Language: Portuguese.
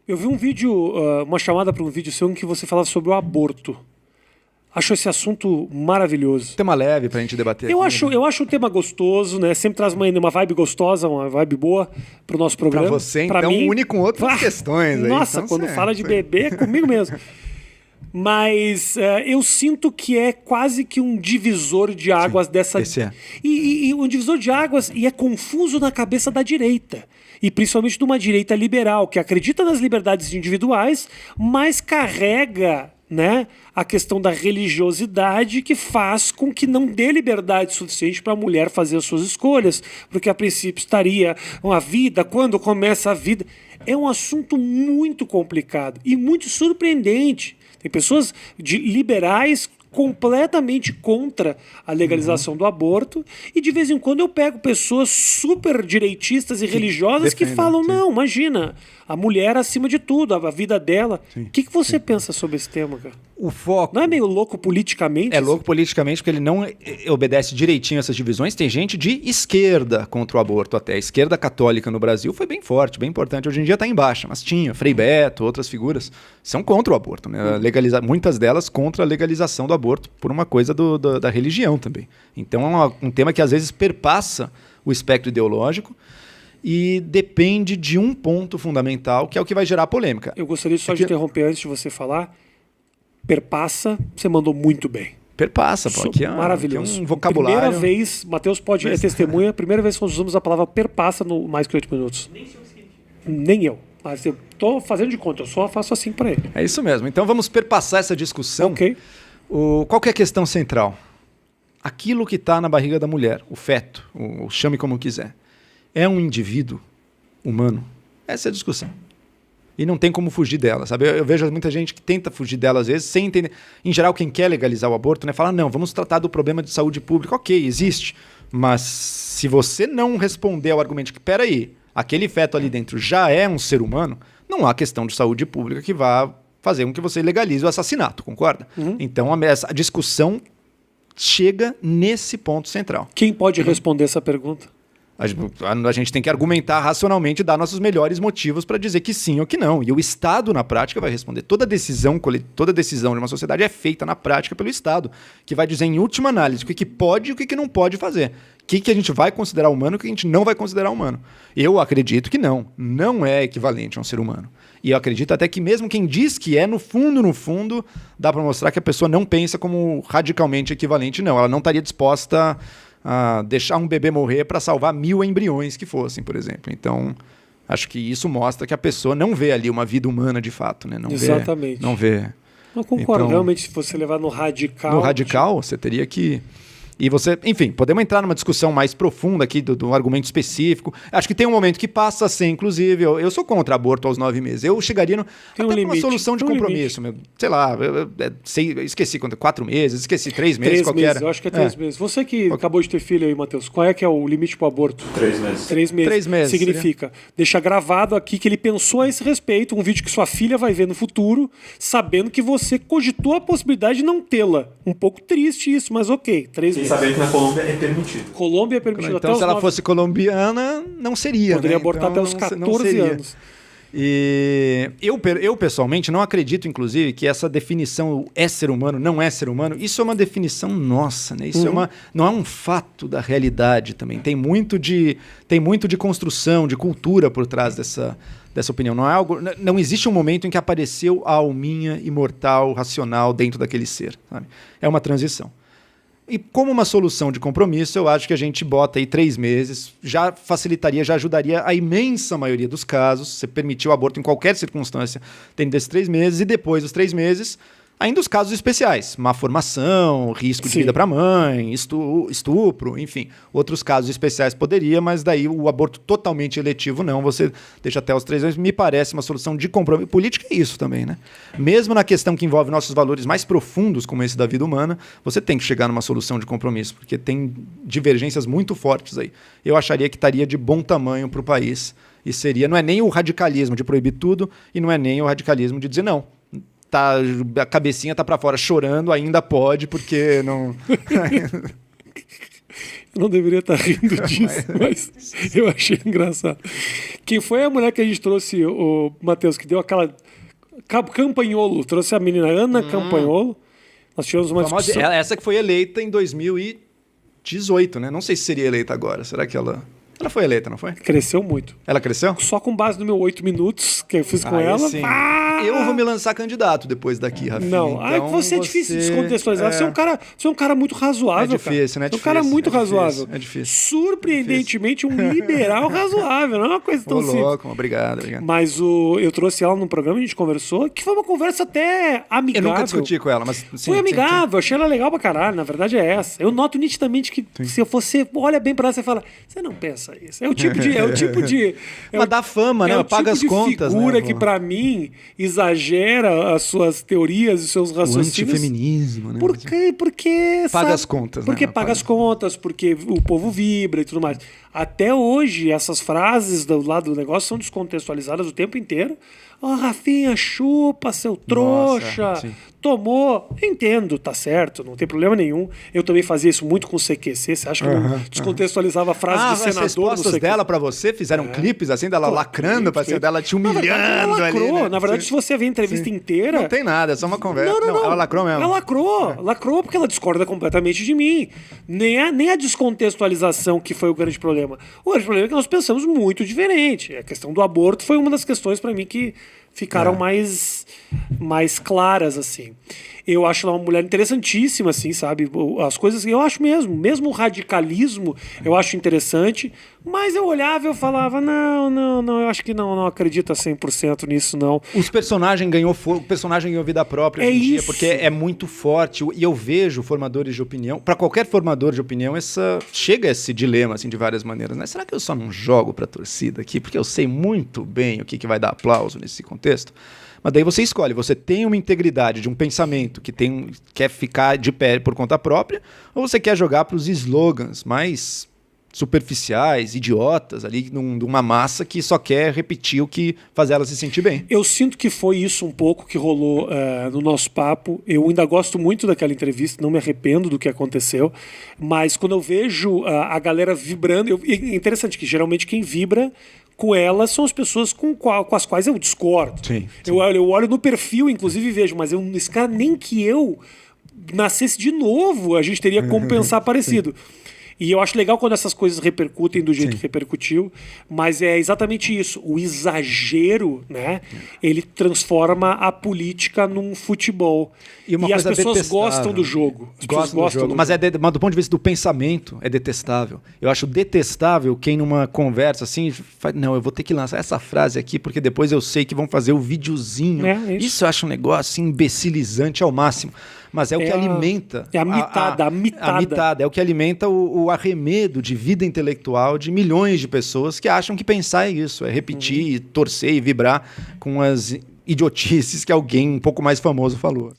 Eu vi um vídeo, uma chamada para um vídeo seu em que você falava sobre o aborto. Acho esse assunto maravilhoso. Tema leve pra gente debater eu aqui, acho, né? eu acho um tema gostoso, né? Sempre traz uma vibe gostosa, uma vibe boa pro nosso programa. Pra você, pra então, mim, une com outras questões. Aí. Nossa, Então, quando fala de bebê é comigo mesmo. Mas eu sinto que é quase que um divisor de águas dessa... esse é. E um divisor de águas, e é confuso na cabeça da direita. E principalmente de uma direita liberal, que acredita nas liberdades individuais, mas carrega, né, a questão da religiosidade, que faz com que não dê liberdade suficiente para a mulher fazer as suas escolhas, porque a princípio estaria uma vida, quando começa a vida. É um assunto muito complicado e muito surpreendente. Tem pessoas liberais completamente contra a legalização do aborto, e de vez em quando eu pego pessoas super direitistas e religiosas que falam, não, imagina, a mulher acima de tudo, a vida dela. O que você pensa sobre esse tema, cara? O foco... Não é meio louco politicamente? É louco politicamente porque ele não obedece direitinho a essas divisões. Tem gente de esquerda contra o aborto até. A esquerda católica no Brasil foi bem forte, bem importante. Hoje em dia está em baixa, mas tinha. Frei Beto, outras figuras, são contra o aborto. Né? Muitas delas contra a legalização do aborto por uma coisa da religião também. Então é um tema que às vezes perpassa o espectro ideológico e depende de um ponto fundamental, que é o que vai gerar polêmica. Eu gostaria só de interromper antes de você falar. Perpassa, você mandou muito bem. Perpassa, pô. Aqui é maravilhoso. Aqui é um vocabulário. Primeira vez, Matheus pode é testemunha, primeira vez que nós usamos a palavra perpassa no Mais Que 8 Minutos. Nem eu. Mas eu tô fazendo de conta, eu só faço assim para ele. É isso mesmo. Então vamos perpassar essa discussão. Ok. Qual que é a questão central? Aquilo que está na barriga da mulher, o feto, chame como quiser, é um indivíduo humano? Essa é a discussão. E não tem como fugir dela, sabe? Eu vejo muita gente que tenta fugir dela às vezes, sem entender. Em geral, quem quer legalizar o aborto, né, fala, não, vamos tratar do problema de saúde pública. Ok, existe. Mas se você não responder ao argumento que, peraí, aquele feto ali dentro já é um ser humano, não há questão de saúde pública que vá fazer com que você legalize o assassinato, concorda? Então, a discussão chega nesse ponto central. Quem pode responder essa pergunta? A gente tem que argumentar racionalmente e dar nossos melhores motivos para dizer que sim ou que não. E o Estado, na prática, vai responder. Toda decisão de uma sociedade é feita na prática pelo Estado, que vai dizer, em última análise, o que pode e o que não pode fazer. O que a gente vai considerar humano e o que a gente não vai considerar humano. Eu acredito que não é equivalente a um ser humano. E eu acredito até que mesmo quem diz que é, no fundo, dá para mostrar que a pessoa não pensa como radicalmente equivalente, não. Ela não estaria disposta a deixar um bebê morrer para salvar 1000 embriões que fossem, por exemplo. Então, acho que isso mostra que a pessoa não vê ali uma vida humana de fato, né? Exatamente. Não vê. Eu concordo. Então, realmente, se você levar no radical... No radical, você teria que... E você, enfim, podemos entrar numa discussão mais profunda aqui do argumento específico. Acho que tem um momento que passa a ser, inclusive, eu sou contra aborto aos 9 meses. Eu chegaria até uma solução de compromisso. Sei lá, esqueci quanto, 4 meses, esqueci 3 meses, 3 meses, eu acho que é 3 meses. Você que acabou de ter filho aí, Matheus, qual é que é o limite para o aborto? 3 meses. 3 meses. 3 meses. Significa, deixa gravado aqui que ele pensou a esse respeito, um vídeo que sua filha vai ver no futuro, sabendo que você cogitou a possibilidade de não tê-la. Um pouco triste isso, mas ok, 3 meses. E saber que na Colômbia é permitido. Colômbia é permitido então, até se ela 9... fosse colombiana, não seria. Poderia né? abortar então, até os 14 anos. E eu, pessoalmente, não acredito, inclusive, que essa definição é ser humano, não é ser humano, isso é uma definição nossa, né? Isso não é um fato da realidade também. Tem muito de construção, de cultura por trás dessa opinião. Não existe um momento em que apareceu a alminha imortal, racional dentro daquele ser. Sabe? É uma transição. E como uma solução de compromisso, eu acho que a gente bota aí 3 meses, já facilitaria, já ajudaria a imensa maioria dos casos, você permitir o aborto em qualquer circunstância dentro desses 3 meses, e depois dos 3 meses, ainda os casos especiais, má formação, risco de vida para a mãe, estupro, enfim. Outros casos especiais poderia, mas daí o aborto totalmente eletivo não, você deixa até os 3 anos, me parece uma solução de compromisso. Política é isso também, né? Mesmo na questão que envolve nossos valores mais profundos, como esse da vida humana, você tem que chegar numa solução de compromisso, porque tem divergências muito fortes aí. Eu acharia que estaria de bom tamanho para o país, e não é nem o radicalismo de proibir tudo, e não é nem o radicalismo de dizer não. A cabecinha tá para fora chorando, ainda pode, porque não... Eu não deveria estar rindo disso, mas eu achei engraçado. Quem foi a mulher que a gente trouxe, o Matheus, que deu aquela... Campanholo, trouxe a menina Ana Campanholo. Nós tivemos uma discussão. Essa que foi eleita em 2018, né? Não sei se seria eleita agora. Será que ela... Ela foi eleita, não foi? Cresceu muito. Ela cresceu? Só com base no meu 8 minutos que eu fiz com ela. Sim. Eu vou me lançar candidato depois daqui, Rafinha. Não, então você é difícil de descontextualizar. Você é um cara muito razoável. É difícil, né? Você é um cara muito razoável. É difícil. Surpreendentemente, um liberal razoável. Não é uma coisa tão simples. Louco, obrigado. Mas eu trouxe ela num programa, a gente conversou, que foi uma conversa até amigável. Eu nunca discuti com ela, mas... Sim, foi amigável, achei ela legal pra caralho. Na verdade é essa. Eu noto nitidamente que se você olha bem pra ela, você fala, você não pensa isso. É o tipo de... Mas dá fama, né? Paga as contas, né? Figura que pra mim exagera as suas teorias e seus raciocínios. O antifeminismo, né? Por quê? Porque paga as contas, porque né? Paga as contas, porque o povo vibra e tudo mais. Até hoje, essas frases do lado do negócio são descontextualizadas o tempo inteiro. Rafinha, chupa, seu trouxa. Nossa, tomou. Entendo, tá certo, não tem problema nenhum. Eu também fazia isso muito com o CQC. Você acha que eu não descontextualizava a frase do senador? As respostas dela pra você fizeram clipes assim, dela lacrando, parecia dela te humilhando ela lacrou. ali. Né? Na verdade, se você ver a entrevista inteira... Não tem nada, é só uma conversa. Não. Ela lacrou mesmo. Ela lacrou porque ela discorda completamente de mim. Nem a descontextualização que foi o grande problema. O grande problema é que nós pensamos muito diferente. A questão do aborto foi uma das questões pra mim que ficaram mais claras, assim. Eu acho ela uma mulher interessantíssima, assim, sabe? As coisas eu acho mesmo o radicalismo, eu acho interessante, mas eu olhava e eu falava, não, eu acho que não acredito a 100% nisso, não. O personagem ganhou vida própria hoje em dia, porque é muito forte, e eu vejo formadores de opinião, para qualquer formador de opinião, chega esse dilema, assim, de várias maneiras, né? Será que eu só não jogo pra torcida aqui, porque eu sei muito bem o que vai dar aplauso nesse contexto? Mas daí você escolhe, você tem uma integridade de um pensamento que quer ficar de pé por conta própria, ou você quer jogar para os slogans mais superficiais, idiotas, ali, de uma massa que só quer repetir o que faz ela se sentir bem. Eu sinto que foi isso um pouco que rolou no nosso papo. Eu ainda gosto muito daquela entrevista, não me arrependo do que aconteceu, mas quando eu vejo a galera vibrando... É interessante que geralmente quem vibra com elas são as pessoas com as quais eu discordo. Sim. Eu olho no perfil, inclusive, e vejo, mas esse cara, nem que eu nascesse de novo, a gente teria como pensar parecido. E eu acho legal quando essas coisas repercutem do jeito que repercutiu, mas é exatamente isso. O exagero, né? Ele transforma a política num futebol. E as pessoas gostam do jogo. Gostam do jogo. Mas mas do ponto de vista do pensamento, é detestável. Eu acho detestável quem numa conversa assim, não, eu vou ter que lançar essa frase aqui, porque depois eu sei que vão fazer o videozinho. Isso eu acho um negócio assim, imbecilizante ao máximo. Mas é o que alimenta... É a mitada. É o que alimenta o arremedo de vida intelectual de milhões de pessoas que acham que pensar é isso, é repetir, torcer e vibrar com as idiotices que alguém um pouco mais famoso falou.